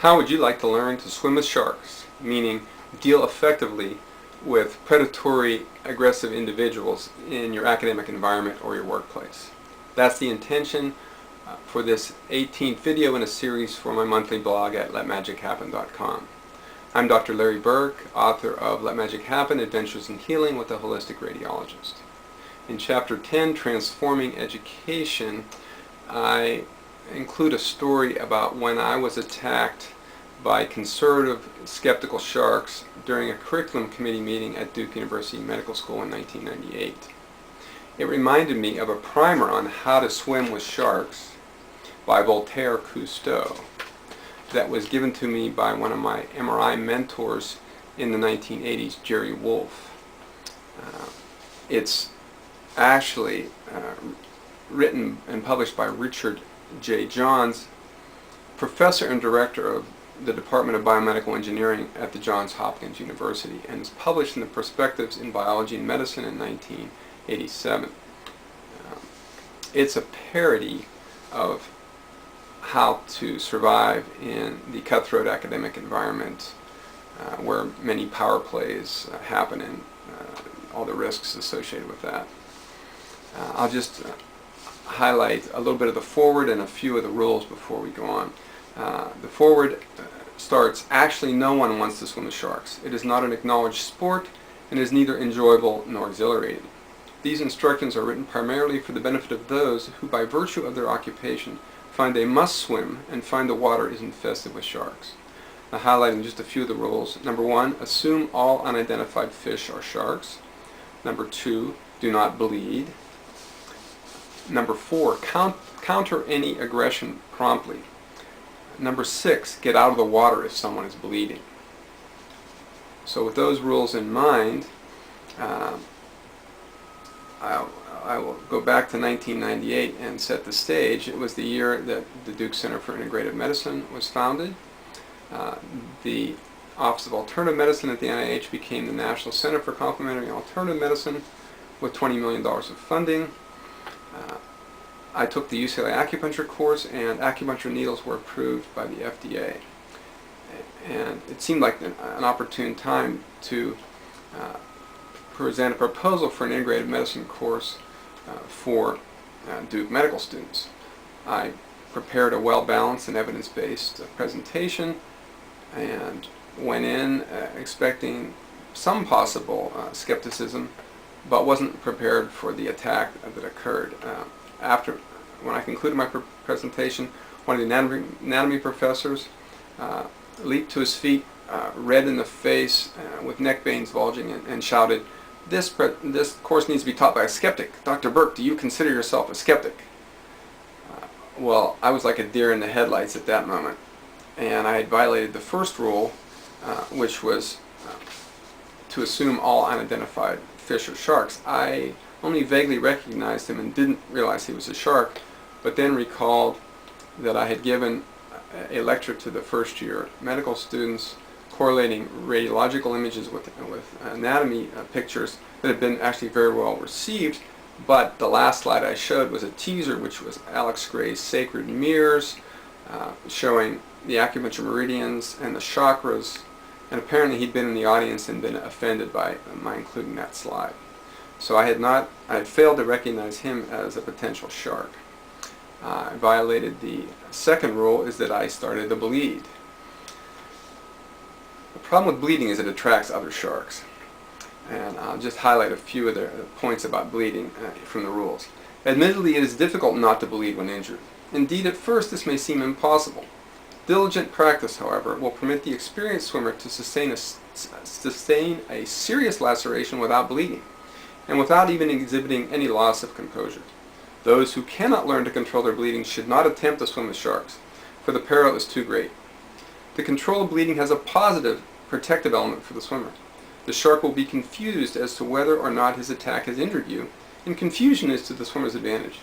How would you like to learn to swim with sharks, meaning deal effectively with predatory, aggressive individuals in your academic environment or your workplace? That's the intention for this 18th video in a series for my monthly blog at letmagichappen.com. I'm Dr. Larry Burk, author of Let Magic Happen, Adventures in Healing with a Holistic Radiologist. In Chapter 10, Transforming Education, I include a story about when I was attacked by conservative, skeptical sharks during a curriculum committee meeting at Duke University Medical School in 1998. It reminded me of a primer on how to swim with sharks by Voltaire Cousteau that was given to me by one of my MRI mentors in the 1980s, Jerry Wolf. It's actually written and published by Richard J. Johns, professor and director of the Department of Biomedical Engineering at the Johns Hopkins University, and is published in the Perspectives in Biology and Medicine in 1987. It's a parody of how to survive in the cutthroat academic environment where many power plays happen and all the risks associated with that. I'll just highlight a little bit of the foreword and a few of the rules before we go on. The foreword starts, actually no one wants to swim with sharks. It is not an acknowledged sport and is neither enjoyable nor exhilarating. These instructions are written primarily for the benefit of those who, by virtue of their occupation, find they must swim and find the water is infested with sharks. Now, highlighting just a few of the rules. Number 1, assume all unidentified fish are sharks. Number 2, do not bleed. Number 4, counter any aggression promptly. Number 6, get out of the water if someone is bleeding. So with those rules in mind, I will go back to 1998 and set the stage. It was the year that the Duke Center for Integrative Medicine was founded. The Office of Alternative Medicine at the NIH became the National Center for Complementary and Alternative Medicine with $20 million of funding. I took the UCLA acupuncture course, and acupuncture needles were approved by the FDA. And it seemed like an opportune time to present a proposal for an integrative medicine course for Duke medical students. I prepared a well-balanced and evidence-based presentation and went in expecting some possible skepticism, but wasn't prepared for the attack that occurred. When I concluded my presentation, one of the anatomy professors leaped to his feet, red in the face, with neck veins bulging, and shouted, this course needs to be taught by a skeptic. Dr. Burk, do you consider yourself a skeptic? Well, I was like a deer in the headlights at that moment, and I had violated the first rule, which was to assume all unidentified fish are sharks. I only vaguely recognized him and didn't realize he was a shark, but then recalled that I had given a lecture to the first year medical students correlating radiological images with anatomy pictures that had been actually very well received, but the last slide I showed was a teaser, which was Alex Gray's Sacred Mirrors, showing the acupuncture meridians and the chakras, and apparently he'd been in the audience and been offended by my including that slide. So I had failed to recognize him as a potential shark. I violated the second rule, is that I started to bleed. The problem with bleeding is it attracts other sharks. And I'll just highlight a few of the points about bleeding from the rules. Admittedly, it is difficult not to bleed when injured. Indeed, at first this may seem impossible. Diligent practice, however, will permit the experienced swimmer to sustain a serious laceration without bleeding, and without even exhibiting any loss of composure. Those who cannot learn to control their bleeding should not attempt to swim with sharks, for the peril is too great. The control of bleeding has a positive protective element for the swimmer. The shark will be confused as to whether or not his attack has injured you, and confusion is to the swimmer's advantage.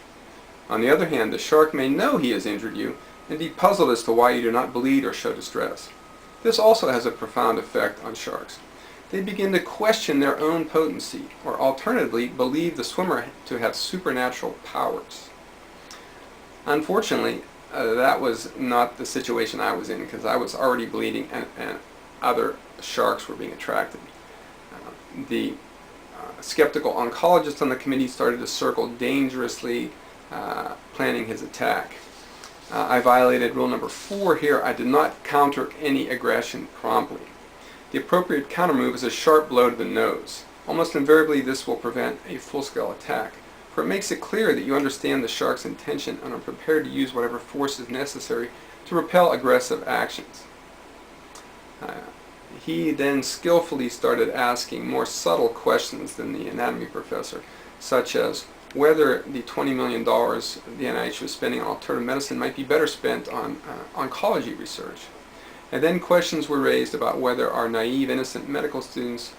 On the other hand, the shark may know he has injured you and be puzzled as to why you do not bleed or show distress. This also has a profound effect on sharks. They begin to question their own potency, or alternatively, believe the swimmer to have supernatural powers. Unfortunately, that was not the situation I was in, because I was already bleeding and other sharks were being attracted. The skeptical oncologist on the committee started to circle dangerously, planning his attack. I violated rule number 4 here. I did not counter any aggression promptly. The appropriate countermove is a sharp blow to the nose. Almost invariably, this will prevent a full-scale attack, for it makes it clear that you understand the shark's intention and are prepared to use whatever force is necessary to repel aggressive actions. He then skillfully started asking more subtle questions than the anatomy professor, such as whether the $20 million the NIH was spending on alternative medicine might be better spent on oncology research. And then questions were raised about whether our naive, innocent medical students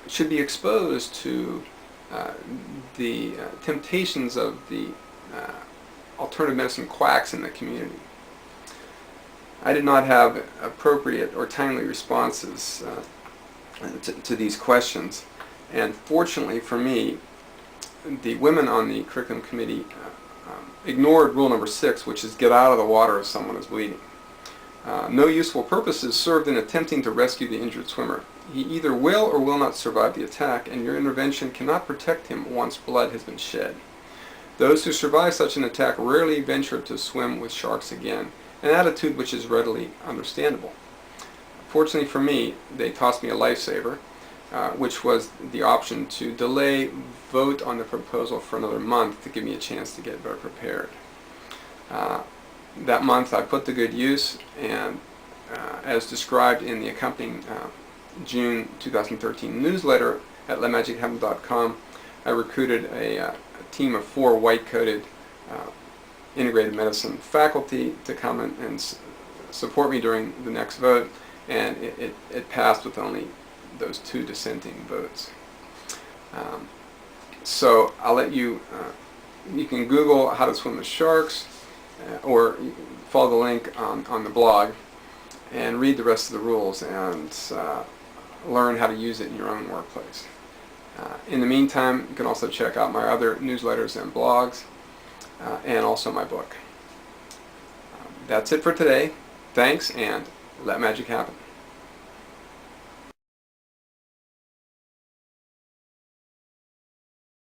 should be exposed to the temptations of the alternative medicine quacks in the community. I did not have appropriate or timely responses to these questions, and fortunately for me, the women on the curriculum committee ignored rule number 6, which is get out of the water if someone is bleeding. No useful purpose is served in attempting to rescue the injured swimmer. He either will or will not survive the attack, and your intervention cannot protect him once blood has been shed. Those who survive such an attack rarely venture to swim with sharks again, an attitude which is readily understandable. Fortunately for me, they tossed me a lifesaver, which was the option to delay vote on the proposal for another month to give me a chance to get better prepared. That month I put to good use, and as described in the accompanying June 2013 newsletter at letmagichappen.com, I recruited a team of 4 white-coated integrated medicine faculty to come and support me during the next vote, and it passed with only those 2 dissenting votes. So I'll let you, you can Google how to swim with sharks, or follow the link on the blog and read the rest of the rules and learn how to use it in your own workplace. In the meantime, you can also check out my other newsletters and blogs, and also my book. That's it for today. Thanks, and let magic happen.